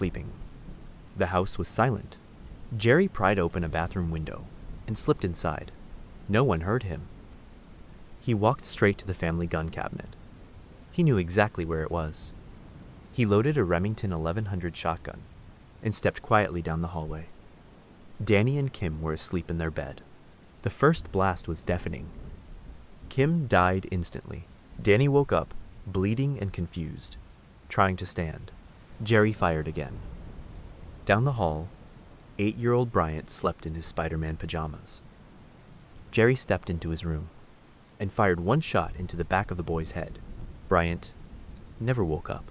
sleeping. The house was silent. Jerry pried open a bathroom window and slipped inside. No one heard him. He walked straight to the family gun cabinet. He knew exactly where it was. He loaded a Remington 1100 shotgun and stepped quietly down the hallway. Danny and Kim were asleep in their bed. The first blast was deafening. Kim died instantly. Danny woke up, bleeding and confused, trying to stand. Jerry fired again. Down the hall, 8-year-old Bryant slept in his Spider-Man pajamas. Jerry stepped into his room and fired one shot into the back of the boy's head. Bryant never woke up.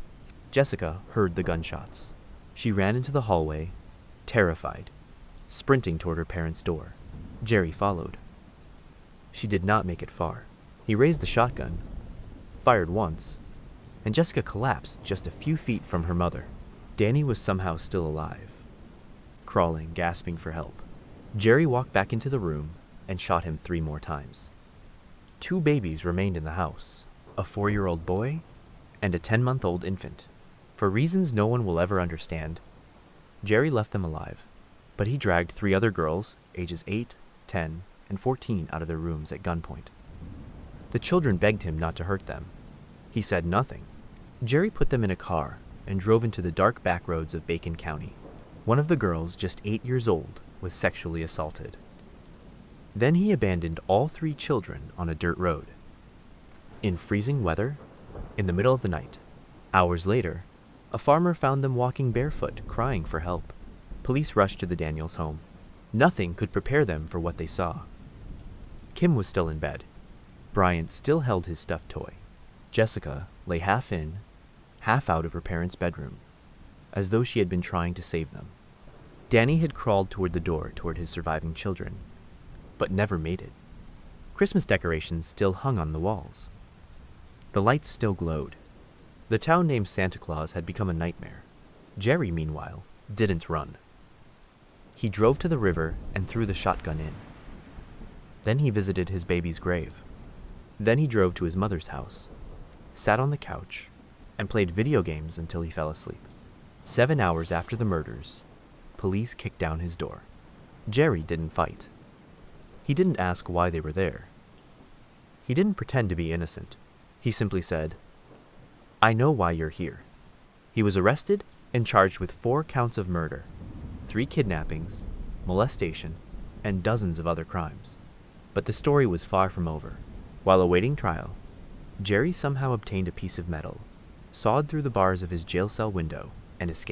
Jessica heard the gunshots. She ran into the hallway, terrified, sprinting toward her parents' door. Jerry followed. She did not make it far. He raised the shotgun, fired once, and Jessica collapsed just a few feet from her mother. Danny was somehow still alive, crawling, gasping for help. Jerry walked back into the room and shot him 3 more times. 2 babies remained in the house, a 4-year-old boy and a 10-month-old infant. For reasons no one will ever understand, Jerry left them alive, but he dragged 3 other girls, ages 8, 10, and 14, out of their rooms at gunpoint. The children begged him not to hurt them. He said nothing. Jerry put them in a car and drove into the dark back roads of Bacon County. One of the girls, just 8 years old, was sexually assaulted. Then he abandoned all 3 children on a dirt road. In freezing weather, in the middle of the night. Hours later, a farmer found them walking barefoot, crying for help. Police rushed to the Daniels home. Nothing could prepare them for what they saw. Kim was still in bed. Bryant still held his stuffed toy. Jessica lay half in, half out of her parents' bedroom, as though she had been trying to save them. Danny had crawled toward the door toward his surviving children, but never made it. Christmas decorations still hung on the walls. The lights still glowed. The town named Santa Claus had become a nightmare. Jerry, meanwhile, didn't run. He drove to the river and threw the shotgun in. Then he visited his baby's grave. Then he drove to his mother's house, sat on the couch, and played video games until he fell asleep. 7 hours after the murders, police kicked down his door. Jerry didn't fight. He didn't ask why they were there. He didn't pretend to be innocent. He simply said, "I know why you're here." He was arrested and charged with 4 counts of murder, 3 kidnappings, molestation, and dozens of other crimes. But the story was far from over. While awaiting trial, Jerry somehow obtained a piece of metal, sawed through the bars of his jail cell window, and escaped.